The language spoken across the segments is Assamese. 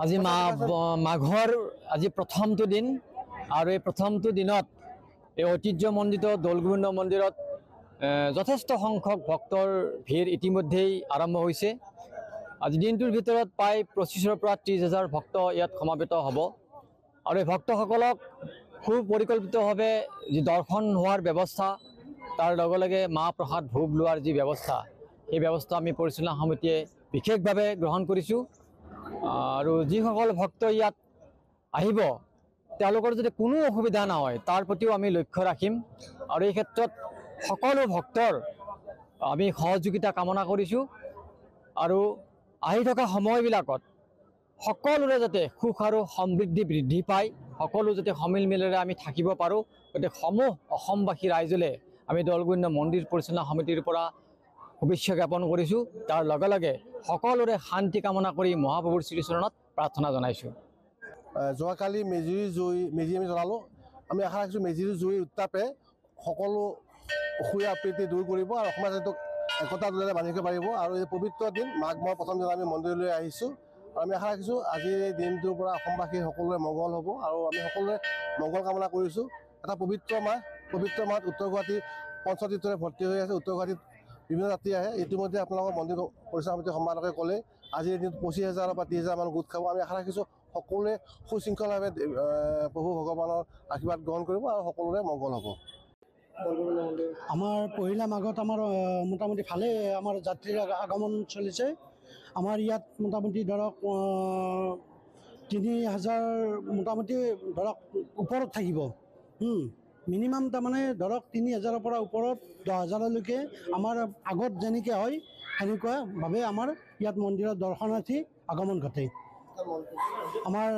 আজি মাঘৰ আজি প্ৰথমটো দিন আৰু এই প্ৰথমটো দিনত এই ঐতিহ্যমণ্ডিত দৌলগোবিন্দ মন্দিৰত যথেষ্ট সংখ্যক ভক্তৰ ভিৰ ইতিমধ্যেই আৰম্ভ হৈছে। আজি দিনটোৰ ভিতৰত প্ৰায় 25,000 পৰা 30,000 ভক্ত ইয়াত সমাবেত হ'ব আৰু এই ভক্তসকলক সুপৰিকল্পিতভাৱে যি দৰ্শন হোৱাৰ ব্যৱস্থা তাৰ লগে লগে মাহ প্ৰসাদ ভোগ লোৱাৰ যি ব্যৱস্থা সেই ব্যৱস্থা আমি পৰিচালনা সমিতিয়ে বিশেষভাৱে গ্ৰহণ কৰিছোঁ আৰু যিসকল ভক্ত ইয়াত আহিব তেওঁলোকৰ যদি কোনো অসুবিধা নহয় তাৰ প্ৰতিও আমি লক্ষ্য ৰাখিম আৰু এই ক্ষেত্ৰত সকলো ভক্তৰ আমি সহযোগিতা কামনা কৰিছোঁ আৰু আহি থকা সময়বিলাকত সকলোৰে যাতে সুখ আৰু সমৃদ্ধি বৃদ্ধি পায় সকলো যাতে সমিল মিলেৰে আমি থাকিব পাৰোঁ গতিকে সমূহ অসমবাসী ৰাইজলৈ আমি দৌলগোবিন্দ মন্দিৰ পৰিচালনা সমিতিৰ পৰা শুভেচ্ছা জ্ঞাপন কৰিছোঁ তাৰ লগে লগে সকলোৰে শান্তি কামনা কৰি মহাপ্ৰভুৰ শ্ৰীচৰণত প্ৰাৰ্থনা জনাইছোঁ। যোৱাকালি মেজি আমি জ্বলালোঁ। আমি আশা ৰাখিছোঁ মেজিৰ জুইৰ উত্তাপে সকলো অসূয়া প্ৰীতি দূৰ কৰিব আৰু অসমীয়া জাতিটোক একতা দোলেৰে বান্ধিব পাৰিব আৰু এই পবিত্ৰ দিন মাঘ মাহৰ প্ৰথম দিনা আমি মন্দিৰলৈ আহিছোঁ আৰু আমি আশা ৰাখিছোঁ আজিৰ এই দিনটোৰ পৰা অসমবাসী সকলোৰে মংগল হ'ব আৰু আমি সকলোৰে মংগল কামনা কৰিছোঁ। এটা পবিত্ৰ মাহত উত্তৰ গুৱাহাটী পঞ্চতীৰ্থৰে ভৰ্তি হৈ আছে। উত্তৰ গুৱাহাটীত বিভিন্ন জাতি আহে। ইতিমধ্যে আপোনালোকৰ মন্দিৰ পৰিচালনা সমিতিৰ সম্পাদকে ক'লে আজিৰ দিনত 25,000 বা 30,000 মান গোট খাব। আমি আশা ৰাখিছোঁ সকলোৱে সুশৃংখলভাৱে প্ৰভু ভগৱানৰ আশীৰ্বাদ গ্ৰহণ কৰিব আৰু সকলোৰে মংগল হ'ব। আমাৰ পহিলা মাঘত আমাৰ মোটামুটি ভালেই আমাৰ যাত্ৰীৰ আগমন চলিছে। আমাৰ ইয়াত মোটামুটি ধৰক 3,000 মোটামুটি ধৰক ওপৰত থাকিব। মিনিমাম তাৰমানে ধৰক 3,000ৰ পৰা ওপৰত 10,000লৈকে আমাৰ আগত যেনেকৈ হয় সেনেকুৱাভাৱে আমাৰ ইয়াত মন্দিৰত দৰ্শনাৰ্থী আগমন ঘটে। আমাৰ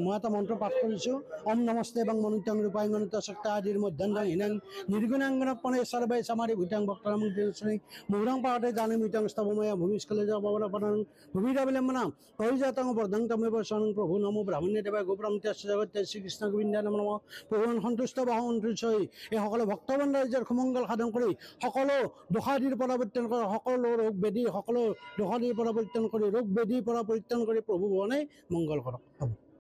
মই এটা মন্ত্ৰ পাঠ কৰিছোঁ, ওম নমস্তে বাং মনুত্যং ৰূপায়ংগনিত শক্তা আদিৰ মধ্যাংগং হিনাং নিৰ্গুণাংগন পণে সৰ্বাই সামাৰি ভূতাং ভক্তানাং শ্ৰী মৌৰাং পাহতে জানে মিতাং স্তবময়া ভূমিস্খলে যা পাবনা পানাং ভূমিৰাবিলম্বনাং অভিজাতং বৰ্ধং তমেব স্বয়ং প্ৰভু নমো ব্ৰাহ্মণ্য দেৱা গোপ্ৰাংত্যাস্য জগত্যাস্য শ্ৰীকৃষ্ণ গোবিন্দা নমঃ নমঃ প্ৰভুন সন্তুষ্ট বাহু সন্তুষ্ট হৈ এই সকলো ভক্তবৃন্দ ৰাইজৰ সুমংগল সাধন কৰি সকলো দোষাদিৰ পৰা পৰিত্ৰাণ কৰি সকলো ৰোগ ব্যাধি সকলো দোষাদিৰ পৰা পৰিত্ৰাণ কৰি ৰোগ ব্যাধিৰ পৰা পৰিত্ৰাণ কৰি প্ৰভু ভগৱানে মংগল কৰক।